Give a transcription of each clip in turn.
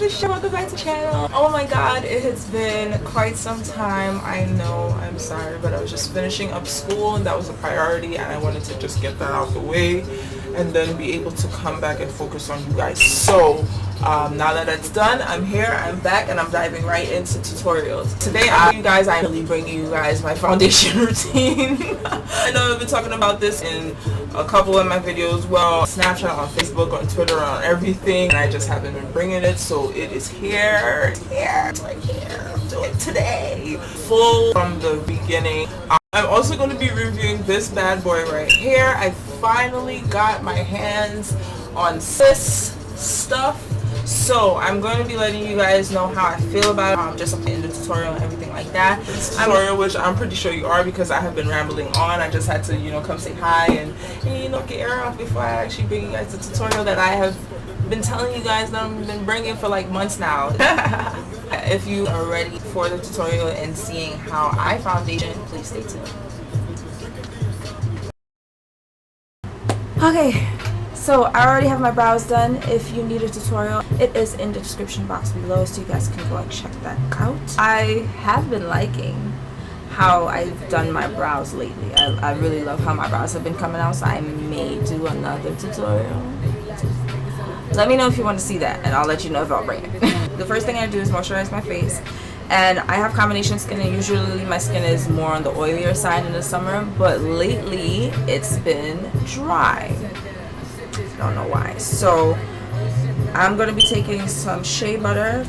it's Shinae. Welcome back to the channel. Oh my god, it has been quite some time. I know, I'm sorry, but I was just finishing up school and that was a priority, and I wanted to just get that out the way and then be able to come back and focus on you guys. So now that it's done, I'm here, I'm back, and I'm diving right into tutorials. Today I'm really bringing you guys my foundation routine. I know I've been talking about this in a couple of my videos, well, Snapchat, on Facebook, on Twitter, on everything, and I just haven't been bringing it, so it is here. It's right here. I'm doing it today. Full from the beginning. I'm also going to be reviewing this bad boy right here. I finally got my hands on this stuff, so I'm going to be letting you guys know how I feel about it, just in the tutorial and everything like that. This tutorial, which I'm pretty sure you are because I have been rambling on. I just had to, you know, come say hi and you know, get air off before I actually bring you guys the tutorial that I have been telling you guys that I've been bringing for like months now. If you are ready for the tutorial and seeing how I foundation, please stay tuned. Okay, so I already have my brows done. If you need a tutorial, it is in the description box below, so you guys can go and check that out. I have been liking how I've done my brows lately. I really love how my brows have been coming out, so I may do another tutorial. Let me know if you want to see that, and I'll let you know if I'll bring it. The first thing I do is moisturize my face, and I have combination skin, and usually my skin is more on the oilier side in the summer, but lately it's been dry. I don't know why. So I'm going to be taking some shea butter.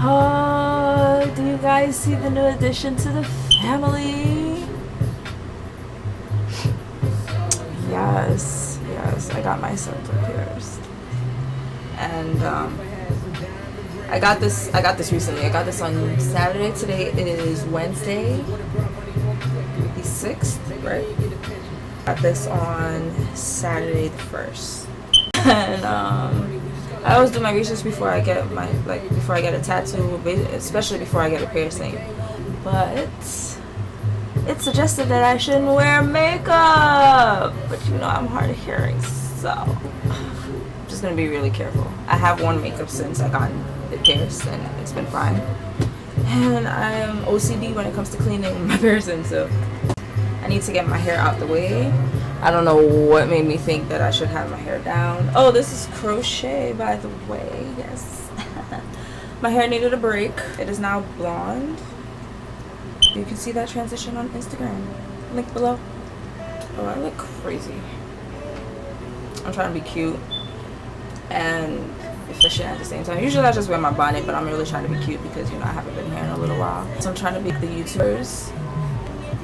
Oh, do you guys see the new addition to the family? Yes, I got my center pierced, and I got this recently. I got this on Saturday. Today is Wednesday, the 6th, right? Got this on Saturday the 1st, and I always do my research before I get before I get a tattoo, especially before I get a piercing. But it's suggested that I shouldn't wear makeup, but you know I'm hard of hearing, so I'm just gonna be really careful. I have worn makeup since I got it pierced, and it's been fine. And I am OCD when it comes to cleaning my piercing, so I need to get my hair out the way. I don't know what made me think that I should have my hair down. Oh, this is crochet, by the way. Yes. My hair needed a break. It is now blonde. You can see that transition on Instagram. Link below. Oh, I look crazy. I'm trying to be cute and efficient at the same time. Usually I just wear my bonnet, but I'm really trying to be cute because, you know, I haven't been here in a little while. So I'm trying to be the YouTubers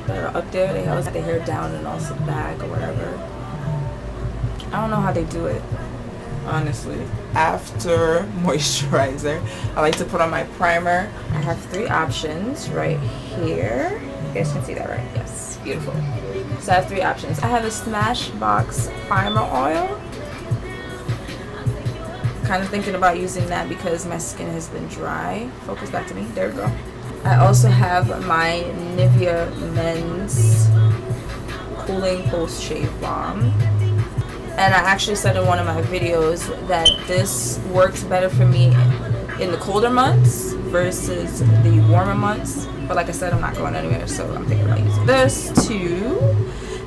that are up there. They always have their hair down and also back or whatever. I don't know how they do it, honestly. After moisturizer, I like to put on my primer. I have 3 options right here. You guys can see that, right? Yes, beautiful. So I have 3 options. I have a Smashbox primer oil. Kind of thinking about using that because my skin has been dry. Focus back to me. There we go. I also have my Nivea Men's Cooling Post Shave Balm. And I actually said in one of my videos that this works better for me in the colder months versus the warmer months. But like I said, I'm not going anywhere, so I'm thinking about using this too.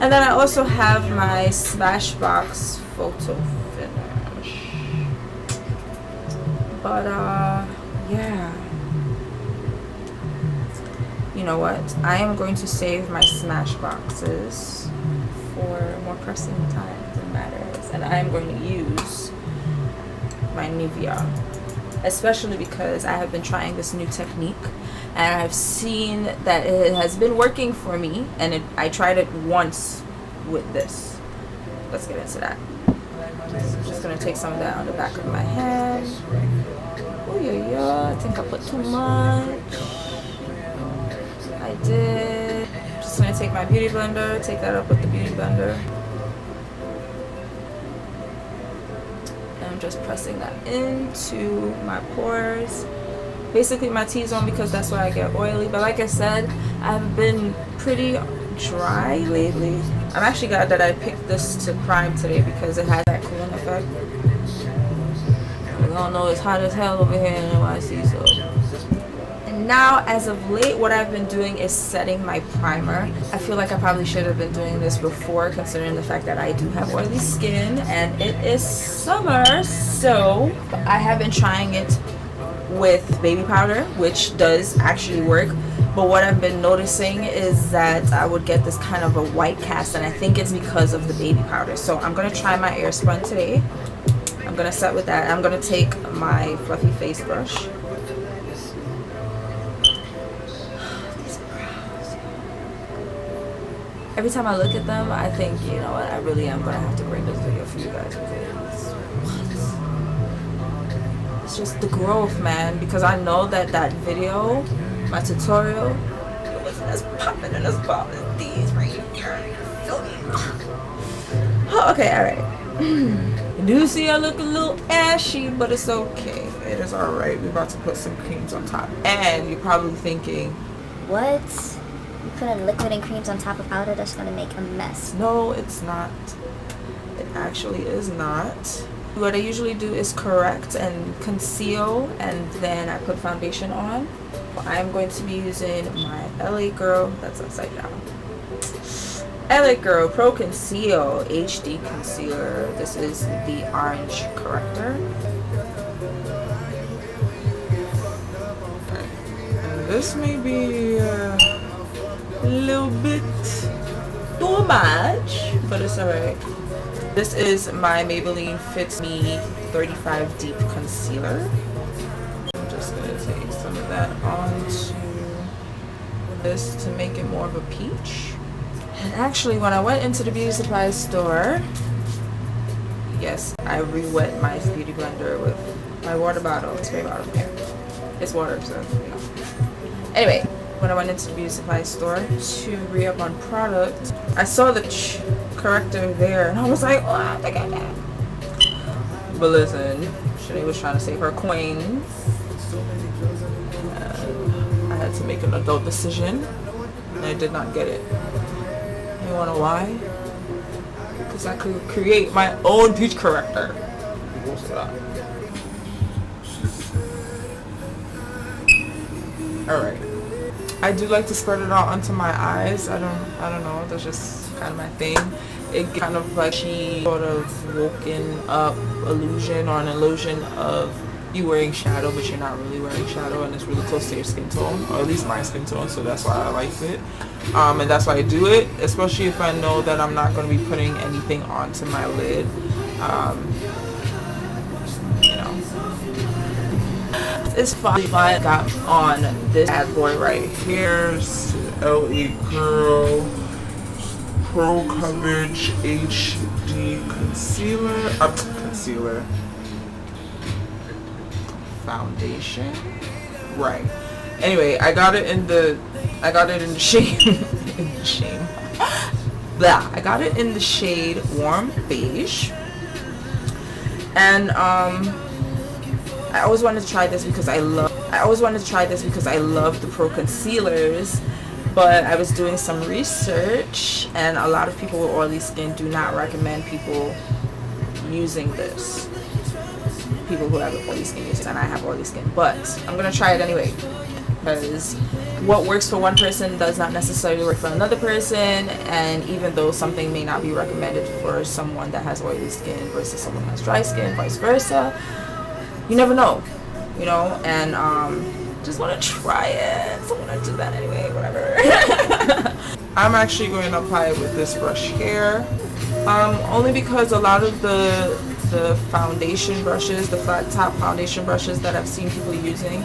And then I also have my Smashbox Photo Finish. But yeah. You know what? I am going to save my Smashboxes for more pressing times and matters, and I am going to use my Nivea, especially because I have been trying this new technique and I've seen that it has been working for me, and I tried it once with this. Let's get into that. I'm just going to take some of that on the back of my hand. Oh yeah, I think I put too much. I did. Just gonna take my beauty blender, take that up with the beauty blender, and I'm just pressing that into my pores, basically my T-zone, because that's where I get oily. But like I said, I've been pretty dry lately. I'm actually glad that I picked this to prime today because it has that cooling effect. We all know it's hot as hell over here in NYC, so. And now, as of late, what I've been doing is setting my primer. I feel like I probably should have been doing this before, considering the fact that I do have oily skin and it is summer, so I have been trying it with baby powder, which does actually work. But what I've been noticing is that I would get this kind of a white cast, and I think it's because of the baby powder. So I'm going to try my Airspun today. I'm going to set with that. I'm going to take my fluffy face brush. Every time I look at them, I think, you know what, I really am going to have to bring this video for you guys because it's just the growth, man. Because I know that that video, my tutorial, it wasn't as popping and as bomb as these right here. Feel me? Oh, okay, alright. You do see I look a little ashy, but it's okay. It is alright. We're about to put some creams on top. And you're probably thinking, what? You put liquid and creams on top of powder, that's gonna make a mess. no, it's not. It actually is not. What I usually do is correct and conceal, and then I put foundation on. I'm going to be using my LA Girl, that's upside down, LA Girl Pro Conceal HD Concealer. This is the orange corrector. And this may be a little bit too much, but it's alright. This is my Maybelline Fits Me 35 Deep Concealer. I'm just going to take some of that onto this to make it more of a peach. And actually, when I went into the beauty supply store, yes, I re-wet my beauty blender with my water bottle, spray bottle here. It's water, so, you know. Anyway, when I went into the beauty supply store to re-up on product, I saw the corrector there, and I was like, oh, I think I got it. But listen, Shinae was trying to save her coins. I had to make an adult decision, and I did not get it. You wanna know why? Because I could create my own peach corrector. Alright. I do like to spread it out onto my eyes. I don't know, that's just kind of my thing. It kind of like she sort of woken up illusion or an illusion of you wearing shadow, but you're not really wearing shadow, and it's really close to your skin tone, or at least my skin tone, so that's why I like it. And that's why I do it, especially if I know that I'm not going to be putting anything onto my lid. You know, it's fine. I got on this bad boy right here. LA Girl Pro Coverage HD Concealer. Foundation. Right. Anyway, I got it in the shade I got it in the shade Warm Beige. And I always wanted to try this because I love the Pro Concealers, but I was doing some research, and a lot of people with oily skin do not recommend people using this. People who have oily skin use it, and I have oily skin, but I'm gonna try it anyway, because what works for one person does not necessarily work for another person, and even though something may not be recommended for someone that has oily skin versus someone who has dry skin, vice versa, you never know, you know. And just want to try it, so I'm gonna do that anyway, whatever. I'm actually going to apply it with this brush here, only because a lot of the foundation brushes, the flat top foundation brushes that I've seen people using,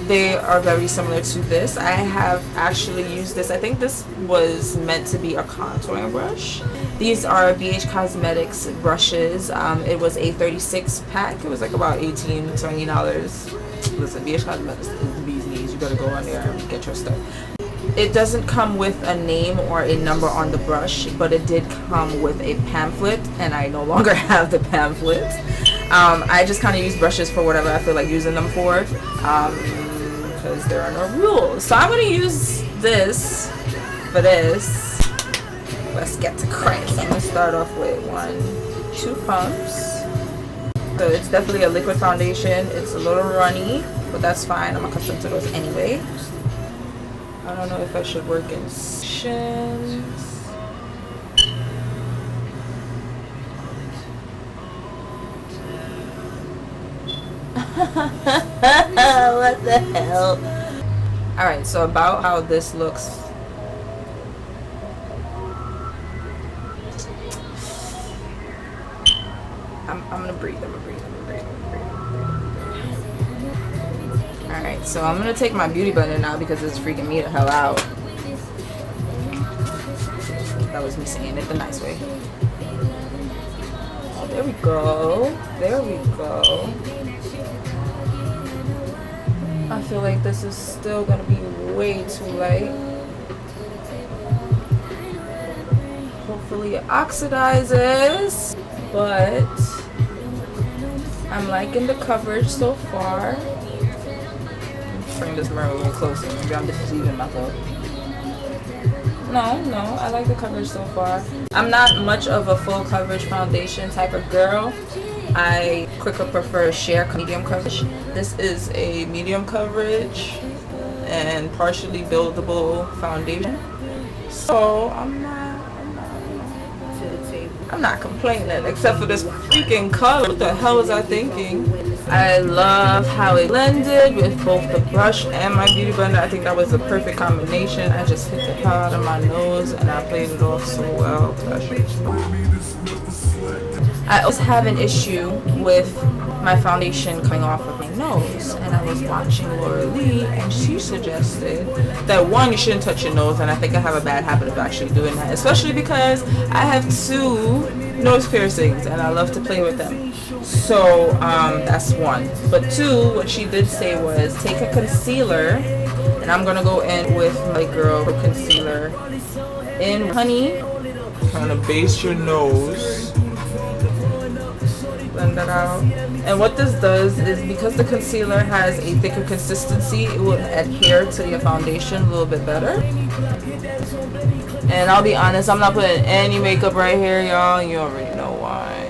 they are very similar to this. I have actually used this. I think this was meant to be a contouring brush. These are BH Cosmetics brushes. It was a 36 pack. It was like about $18, $20. Listen, BH Cosmetics is the bee's knees. You gotta go on there and get your stuff. It doesn't come with a name or a number on the brush, but it did come with a pamphlet, and I no longer have the pamphlet. I just kind of use brushes for whatever I feel like using them for, because there are no rules. So I'm going to use this for this, let's get to crank. So I'm gonna start off with 2 pumps. So it's definitely a liquid foundation. It's a little runny, but that's fine. I'm accustomed to those anyway. I don't know if I should work in sections. What the hell? Alright, so about how this looks. I'm gonna breathe. Alright, so I'm gonna take my beauty blender now because it's freaking me the hell out. That was me saying it the nice way. Oh, there we go. There we go. I feel like this is still gonna be way too light. Hopefully it oxidizes, but I'm liking the coverage so far. Let's bring this mirror a little closer. Maybe I'm deceiving myself. No, I like the coverage so far. I'm not much of a full coverage foundation type of girl. I quicker prefer sheer medium coverage. This is a medium coverage and partially buildable foundation. So I'm not complaining, except for this freaking color. What the hell was I thinking? I love how it blended with both the brush and my beauty blender. I think that was the perfect combination. I just hit the hell out of my nose and I played it off so well. I also have an issue with my foundation coming off of my nose, and I was watching Laura Lee and she suggested that one, you shouldn't touch your nose, and I think I have a bad habit of actually doing that, especially because I have 2 nose piercings and I love to play with them. So that's one. But 2, what she did say was take a concealer, and I'm gonna go in with my girl concealer in honey. Kind of base your nose. Blend that out. And what this does is, because the concealer has a thicker consistency, it will adhere to your foundation a little bit better. And I'll be honest, I'm not putting any makeup right here, y'all, and you already know why.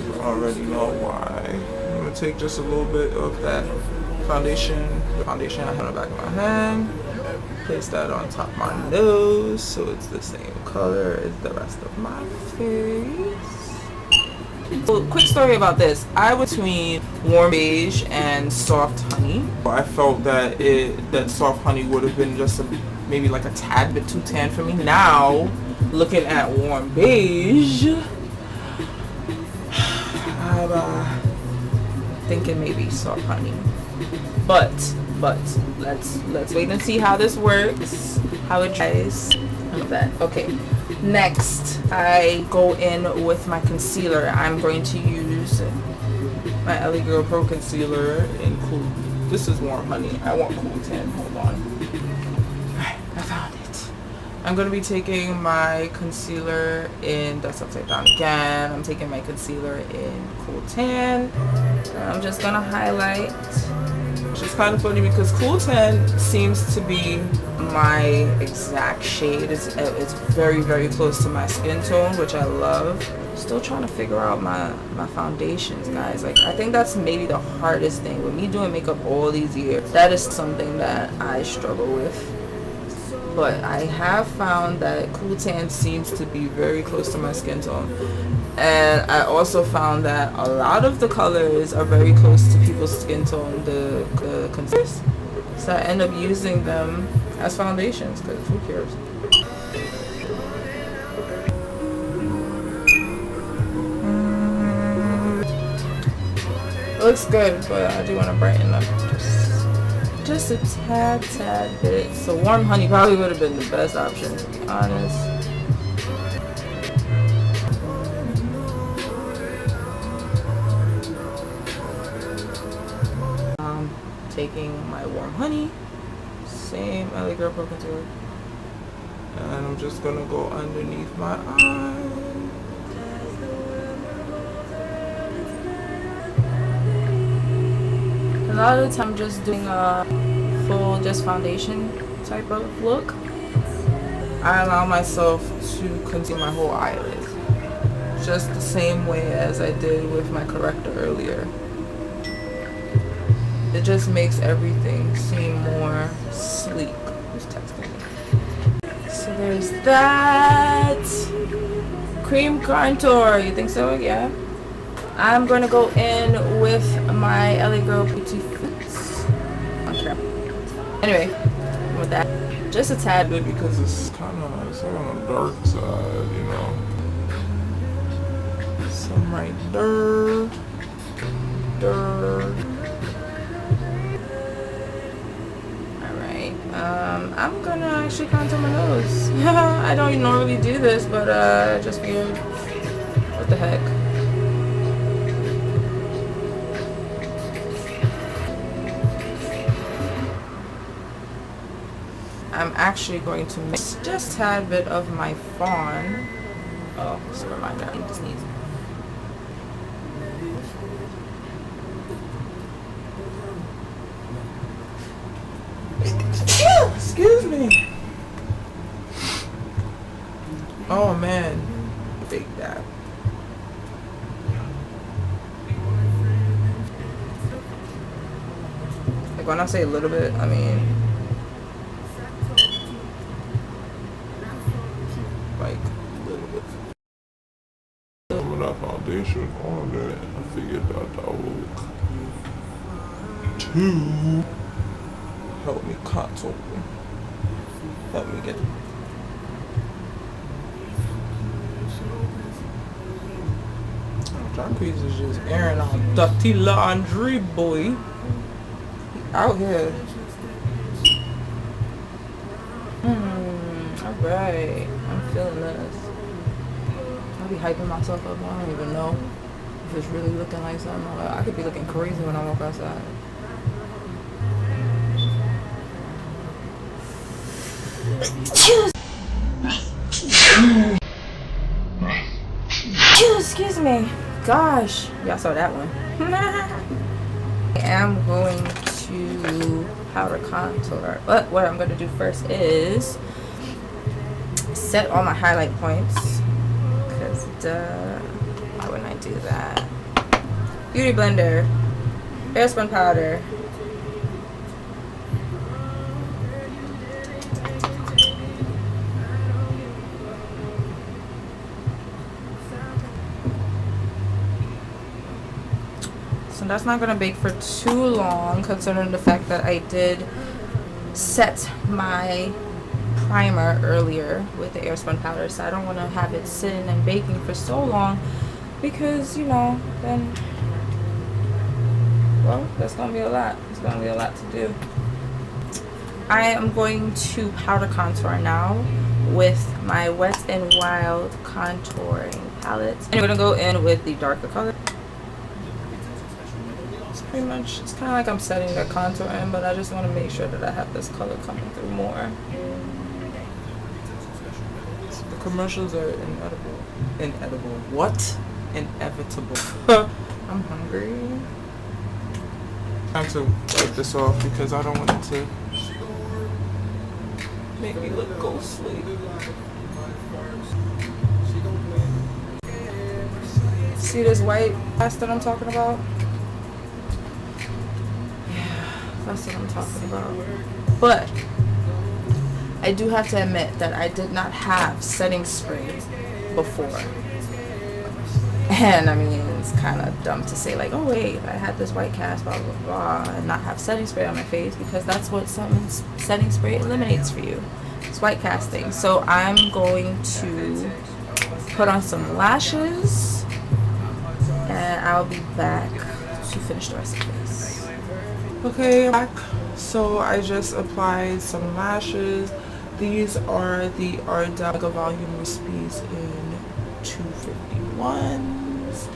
You already know why. I'm gonna take just a little bit of that foundation I have on the back of my hand, place that on top of my nose so it's the same color as the rest of my face. So, quick story about this. I was between warm beige and soft honey. I felt that that soft honey would have been just maybe like a tad bit too tan for me. Now, looking at warm beige, I'm thinking maybe soft honey. But let's wait and see how this works, how it dries. Okay. Next, I go in with my concealer. I'm going to use my LA Girl Pro Concealer in Cool. This is Warm Honey. I want Cool Tan. Hold on. Alright, I found it. I'm going to be taking my concealer in, that's upside down again. I'm taking my concealer in Cool Tan. I'm just going to highlight. Which is kind of funny because Cool Tan seems to be my exact shade. It's very, very close to my skin tone, which I love. Still trying to figure out my foundations, guys. Like, I think that's maybe the hardest thing with me doing makeup all these years. That is something that I struggle with. But I have found that Cool Tan seems to be very close to my skin tone. And I also found that a lot of the colors are very close to people's skin tone, the concealers. So I end up using them as foundations, because who cares? It looks good, but I do want to brighten up just a tad bit. So Warm Honey probably would have been the best option, to be honest. Taking my Warm Honey, same LA Girl Pro Concealer, and I'm just gonna go underneath my eye. A lot of the time I'm just doing a full just foundation type of look. I allow myself to conceal my whole eyelid, just the same way as I did with my corrector earlier. It just makes everything seem more sleek. Who's texting me? So there's that. Cream contour. You think so? Yeah. I'm going to go in with my LA Girl Beauty Foods. Okay. Anyway, with that, just a tad bit because it's kind of on the dark side, you know. Some right there. Alright. I'm gonna actually contour my nose. I don't normally do this, but I just figured, what the heck. I'm actually going to mix just a tad bit of my Fawn. Oh, just a reminder, I need to sneeze. Excuse me. Oh man, fake that. Like when I say a little bit, I mean like a little bit. Some of that foundation on there, I figured that would to Help me contour. Help me get. Jacquees is just airing on dirty laundry, boy. He out here. Alright. I'm feeling this. I'll be hyping myself up. I don't even know if it's really looking like something. I could be looking crazy when I walk outside. Excuse me. Gosh, y'all saw that one. I am going to powder contour. But what I'm going to do first is set all my highlight points. Because duh, why wouldn't I do that? Beauty blender, airspun powder. So that's not gonna bake for too long, considering the fact that I did set my primer earlier with the airspun powder, so I don't want to have it sitting and baking for so long, because you know, then, well, that's gonna be a lot. It's gonna be a lot to do. I am going to powder contour now with my Wet n Wild contouring palette, and I'm gonna go in with the darker color. Pretty much, it's kind of like I'm setting the contour in, but I just want to make sure that I have this color coming through more. The commercials are inedible. What? Inevitable. I'm hungry. Time to wipe this off because I don't want it to make me look ghostly. See this white cast that I'm talking about? That's what I'm talking about. But I do have to admit that I did not have setting spray before. And I mean, it's kind of dumb to say like, oh wait, I had this white cast, blah, blah, blah, and not have setting spray on my face, because that's what setting spray eliminates for you. It's white casting. So I'm going to put on some lashes, and I'll be back to finish the rest of the face. Okay, I'm back. So I just applied some lashes. These are the Ardell Mega Volume Wispies in 251s.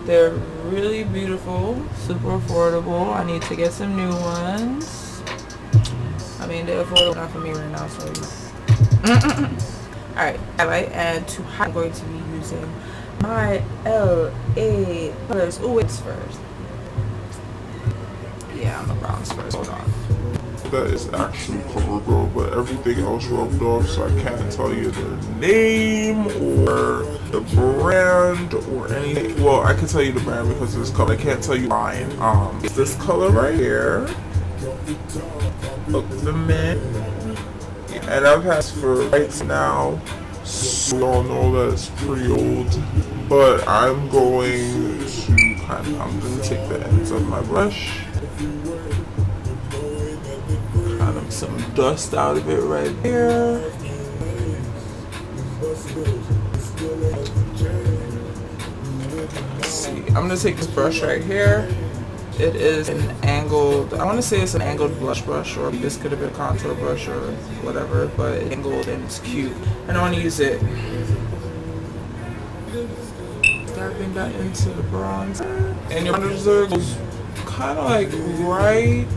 They're really beautiful, super affordable. I need to get some new ones. I mean, they're affordable enough for me right now, so alright, highlight, and to I'm going to be using my LA colors. Ooh, it's first. Yeah, I'm a bronze first. Hold on. that is actually CoverGirl, but everything else rubbed off, so I can't tell you the name or the brand or anything. Well, I can tell you the brand because of this color. I can't tell you mine. It's this color right here. Look, the mint. And I've had this for right now. So we all know that it's pretty old, but I'm going to take the ends of my brush, kind of some dust out of it right here. Let's see, I'm gonna take this brush right here. It is an angled, I want to say it's an angled blush brush, or this could have been a contour brush or whatever, but it's angled and it's cute. And I want to use it. Dabbing that into the bronzer. And your bronzer goes kind of like right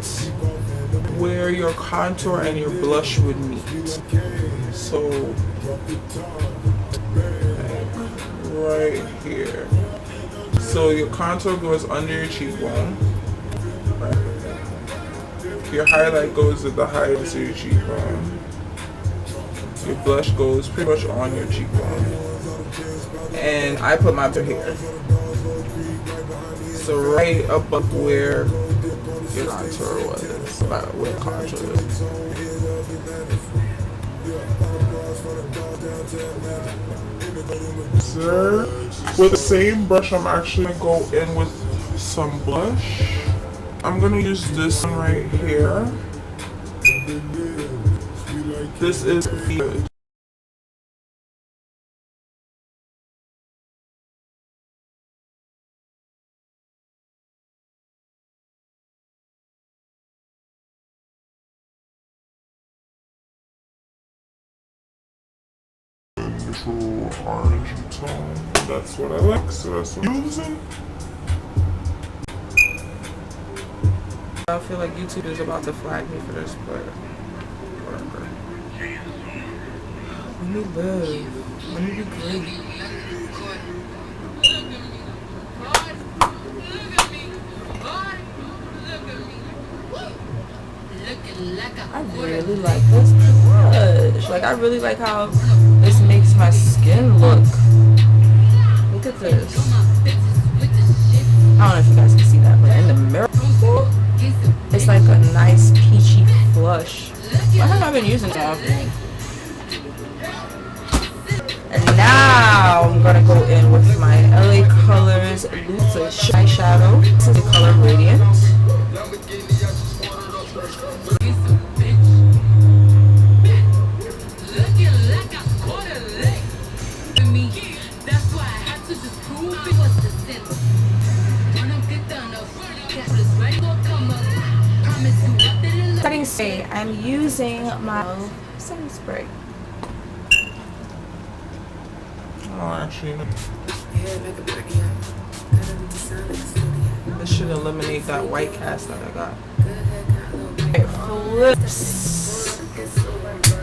where your contour and your blush would meet. So, like right here. So your contour goes under your cheekbone. Your highlight goes at the highest of your cheekbone. Your blush goes pretty much on your cheekbone. And I put my here. So right above where your contour was. About where contour is. Sir, with the same brush, I'm actually gonna go in with some blush. I'm gonna use this one right here. This is good. Neutral orangey tone. That's what I like, so that's what I'm using. I feel like YouTube is about to flag me for this, but whatever. Let me live. Let me be great. I really like this blush. Like, I really like how this makes my skin look. Look at this. I don't know if you guys can see that, but in the mirror, it's like a nice peachy flush. Why have I been using it often? And now I'm gonna go in with my LA Colors Luta Shine Shadow. This is the color Radiant. Setting spray. I'm using my setting spray. Oh, actually, this should eliminate that white cast that I got. It flips.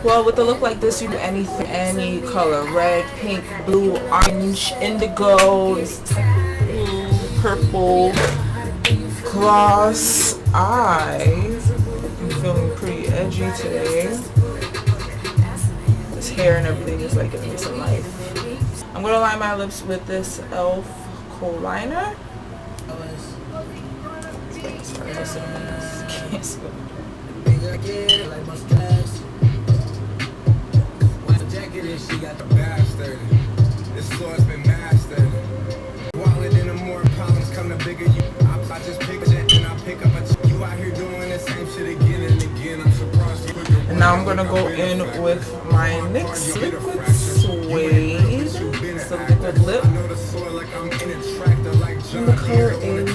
Well, with a look like this, you do anything, any color: red, pink, blue, orange, indigo, purple, gloss. I'm feeling pretty edgy today. This hair and everything is like giving me some life. I'm gonna line my lips with this e.l.f. kohl liner. And now I'm gonna go in with my NYX liquid suede. It's a liquid lip. In the color Alien.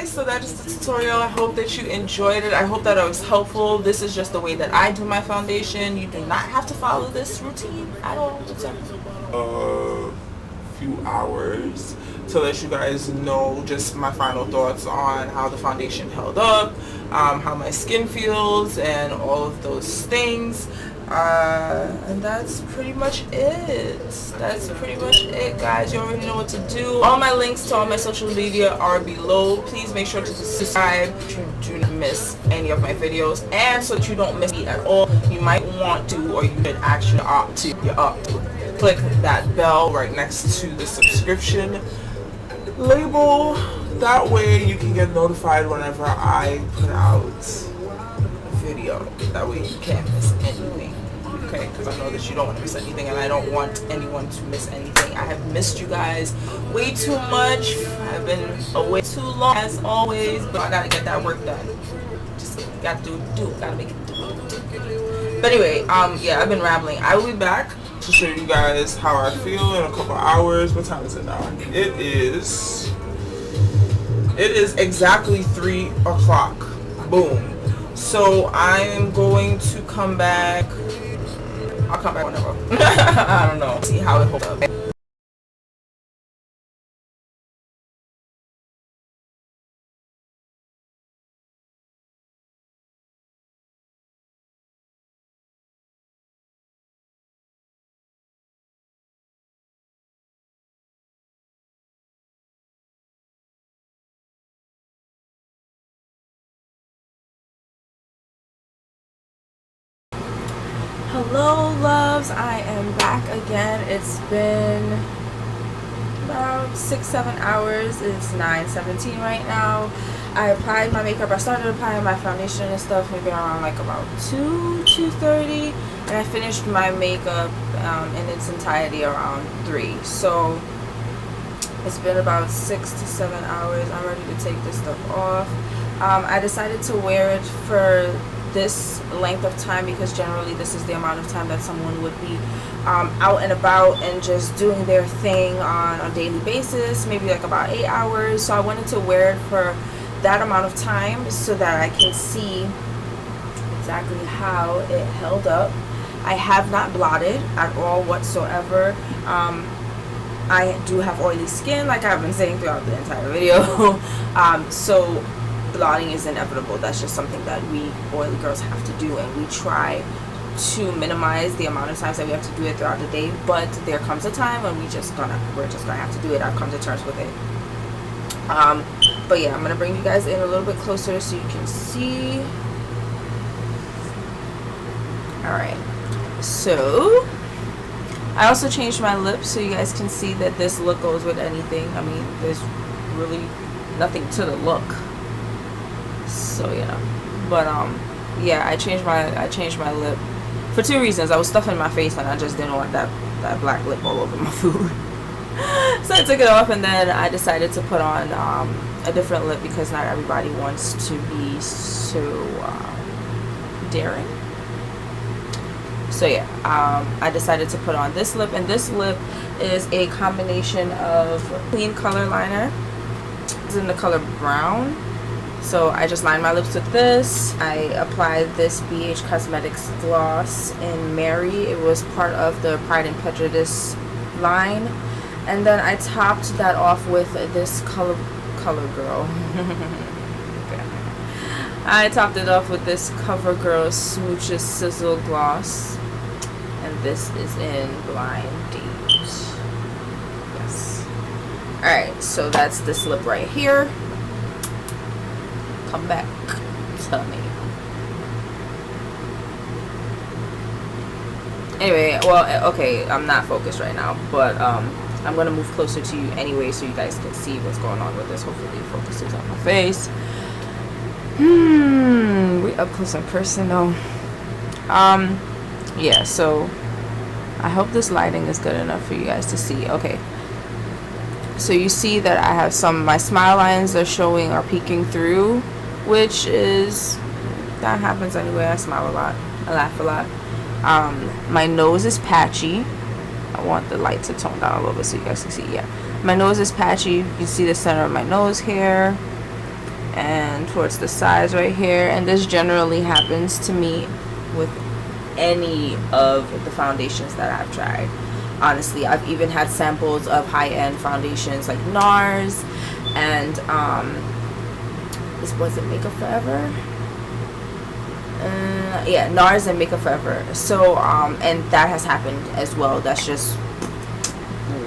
guys, so that is the tutorial. I hope that you enjoyed it. I hope that it was helpful. This is just the way that I do my foundation. You do not have to follow this routine at all. Few hours to let you guys know just my final thoughts on how the foundation held up, how my skin feels, and all of those things. And that's pretty much it. That's pretty much it, guys. You already know what to do. All my links to all my social media are below. Please make sure to subscribe to do not miss any of my videos, and so that you don't miss me at all. You might want to, or you could actually opt to click that bell right next to the subscription label. That way you can get notified whenever I put out a video. That way you can't miss anything. Okay, because I know that you don't want to miss anything, and I don't want anyone to miss anything. I have missed you guys way too much. I've been away too long as always, but I gotta get that work done. Just gotta gotta make it do. But anyway, yeah, I've been rambling. I will be back to show you guys how I feel in a couple hours. What time is it now? It is exactly 3 o'clock. Boom. So I'm going to come back. I'll come back whenever. I don't know. See how it holds up. Hello loves, I am back again. It's been about 6-7 hours. It's 9:17 right now. I applied my makeup. I started applying my foundation and stuff maybe around like about 2:30, and I finished my makeup in its entirety around 3. So it's been about 6 to 7 hours. I'm ready to take this stuff off. I decided to wear it for this length of time because generally this is the amount of time that someone would be out and about and just doing their thing on a daily basis, maybe like about 8 hours. So I wanted to wear it for that amount of time so that I can see exactly how it held up. I have not blotted at all whatsoever. I do have oily skin, like I've been saying throughout the entire video. So blotting is inevitable. That's just something that we oily girls have to do, and we try to minimize the amount of times that we have to do it throughout the day, but there comes a time when we're just gonna have to do it. I've come to terms with it. But yeah, I'm gonna bring you guys in a little bit closer so you can see. Alright, so I also changed my lips so you guys can see that this look goes with anything. I mean, there's really nothing to the look. So yeah, but yeah, I changed my lip for 2 reasons. I was stuffing my face and I just didn't want that black lip all over my food. So I took it off, and then I decided to put on a different lip because not everybody wants to be so daring. So yeah, I decided to put on this lip, and this lip is a combination of clean color liner. It's in the color brown. So I just lined my lips with this. I applied this BH Cosmetics gloss in Mary. It was part of the Pride and Prejudice line. And then I topped that off with this Color Girl. I topped it off with this CoverGirl Smooches Sizzle Gloss. And this is in Blind Date. Yes. Alright, so that's this lip right here. Come back, tell me. Anyway, well, okay, I'm not focused right now, but I'm gonna move closer to you anyway so you guys can see what's going on with this. Hopefully it focuses on my face. We up close and personal. Yeah, so I hope this lighting is good enough for you guys to see. Okay, so you see that I have my smile lines are showing, are peeking through, which is, that happens anyway. I smile a lot, I laugh a lot. My nose is patchy. I want the light to tone down a little bit so you guys can see. Yeah, my nose is patchy. You can see the center of my nose here. and towards the sides right here. And this generally happens to me with any of the foundations that I've tried. Honestly, I've even had samples of high-end foundations like NARS and this wasn't Makeup Forever. Yeah, NARS and Makeup Forever. So and that has happened as well. That's just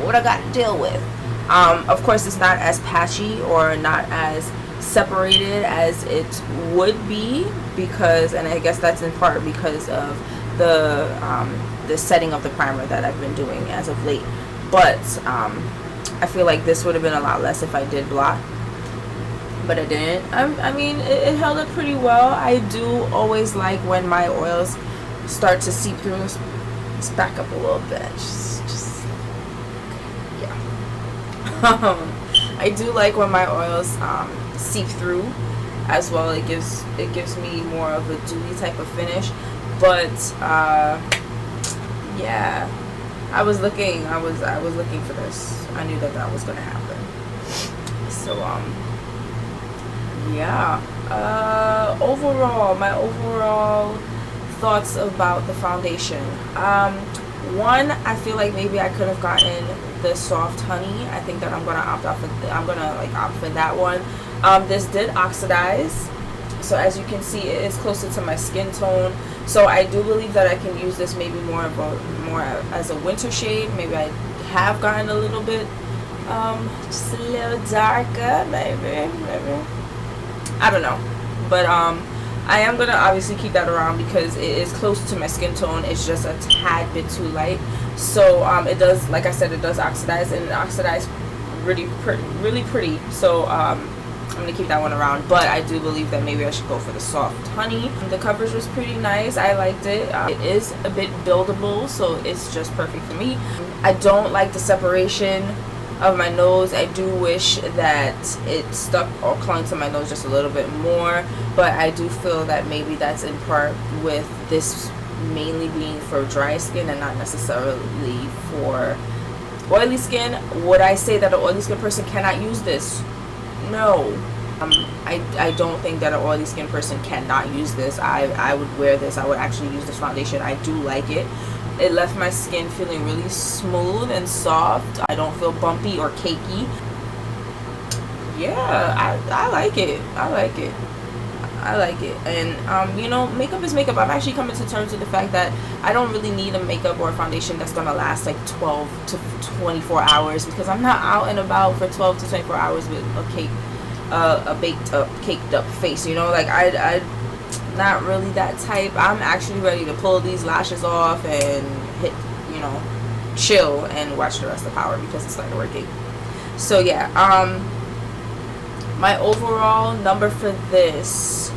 what I got to deal with. Of course, it's not as patchy or not as separated as it would be, because, and I guess that's in part because of the setting of the primer that I've been doing as of late. But I feel like this would have been a lot less if I did blot, but I didn't. I mean, it held up pretty well. I do always like when my oils start to seep through. Let's back up a little bit. Just yeah. I do like when my oils seep through as well. It gives me more of a dewy type of finish. But yeah, I was looking for this. I knew that was gonna happen. So yeah. Overall, my overall thoughts about the foundation. One, I feel like maybe I could have gotten the soft honey. I think that I'm gonna opt for that one. This did oxidize, so as you can see, it is closer to my skin tone. So I do believe that I can use this maybe more as a winter shade. Maybe I have gotten a little bit just a little darker, maybe. I don't know, but I am gonna obviously keep that around because it is close to my skin tone. It's just a tad bit too light. So it does, like I said, it does oxidize, and it oxidizes really pretty. So I'm gonna keep that one around, but I do believe that maybe I should go for the soft honey. The coverage was pretty nice. I liked it. It is a bit buildable, so it's just perfect for me. I don't like the separation of my nose. I do wish that it stuck or clung to my nose just a little bit more, but I do feel that maybe that's in part with this mainly being for dry skin and not necessarily for oily skin. Would I say that an oily skin person cannot use this? No. I don't think that an oily skin person cannot use this. I would wear this. I would actually use this foundation. I do like it. It left my skin feeling really smooth and soft. I don't feel bumpy or cakey. Yeah, I like it. I like it. And you know, makeup is makeup. I'm actually coming to terms with the fact that I don't really need a makeup or a foundation that's gonna last like 12 to 24 hours, because I'm not out and about for 12 to 24 hours with a baked up, caked up face, you know. Like I not really that type. I'm actually ready to pull these lashes off and hit, you know, chill and watch the rest of Power because it started working. So yeah, my overall number for this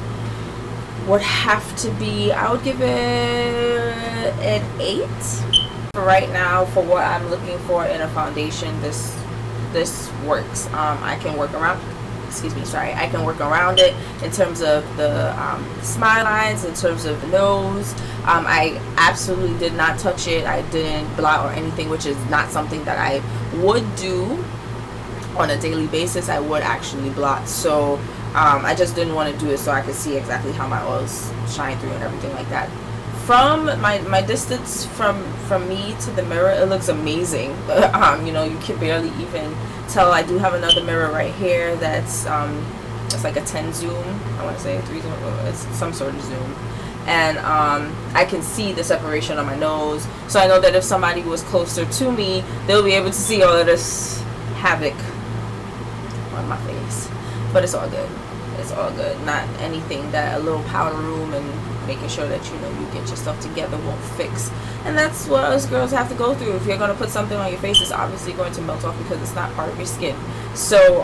would have to be, I would give it an 8 for right now. For what I'm looking for in a foundation, this works. I can work around, I can work around it in terms of the smile lines, in terms of the nose. I absolutely did not touch it. I didn't blot or anything, which is not something that I would do on a daily basis. I would actually blot. So I just didn't want to do it so I could see exactly how my oils shine through and everything like that. From my distance from me to the mirror, it looks amazing. You know, you can barely even tell. I do have another mirror right here that's it's like a 10 zoom, I want to say 3 zoom, it's some sort of zoom, and I can see the separation on my nose, so I know that if somebody was closer to me, they'll be able to see all of this havoc on my face. But it's all good. It's all good. Not anything that a little powder room and making sure that you know you get yourself together won't fix. And that's what us girls have to go through. If you're going to put something on your face, it's obviously going to melt off because it's not part of your skin. So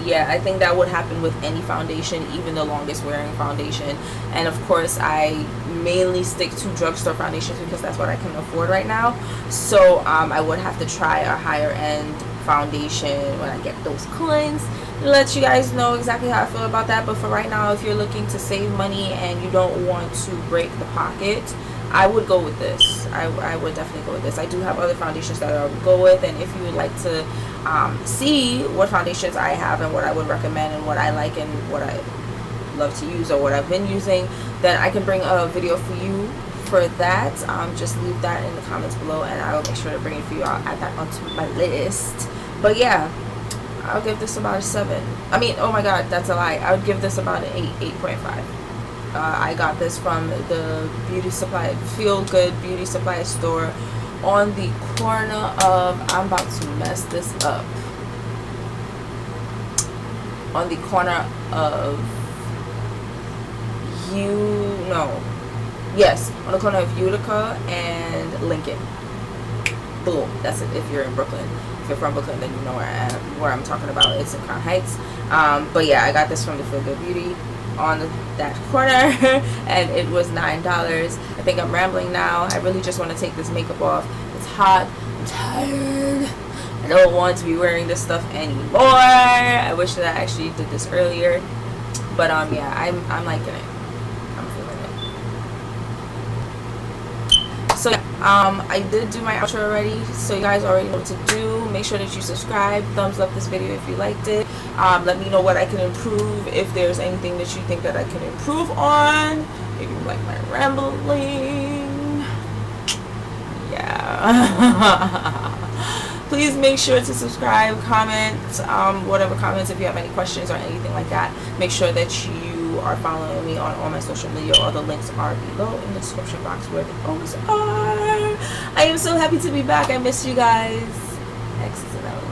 yeah, I think that would happen with any foundation, even the longest wearing foundation. And of course, I mainly stick to drugstore foundations because that's what I can afford right now. So I would have to try a higher end foundation when I get those coins, let you guys know exactly how I feel about that. But for right now, if you're looking to save money and you don't want to break the pocket, I would go with this. I would definitely go with this. I do have other foundations that I would go with, and if you would like to see what foundations I have and what I would recommend and what I like and what I love to use or what I've been using, then I can bring a video for you for that. Just leave that in the comments below, and I will make sure to bring it for you. I'll add that onto my list. But yeah, I'll give this about a 7. I mean, oh my god, that's a lie. I would give this about an 8.5. I got this from the beauty supply, Feel Good Beauty Supply store on the corner of, I'm about to mess this up, on the corner of on the corner of Utica and Lincoln. Boom, that's it. If you're in Brooklyn, if you're from Brooklyn, then you know where I'm talking about. It's in Crown Heights. But yeah, I got this from the Feel Good Beauty on that corner and it was $9. I think I'm rambling now. I really just want to take this makeup off. It's hot, I'm tired, I don't want to be wearing this stuff anymore. I wish that I actually did this earlier, but yeah, I'm liking it. I'm feeling it. So I did do my outro already, so you guys already know what to do. Make sure that you subscribe, thumbs up this video if you liked it. Let me know what I can improve, if there's anything that you think that I can improve on, if you like my rambling. Yeah. Please make sure to subscribe, comment, whatever comments, if you have any questions or anything like that. Make sure that you are following me on all my social media. All the links are below in the description box where they always are. I am so happy to be back. I miss you guys. X's and O's.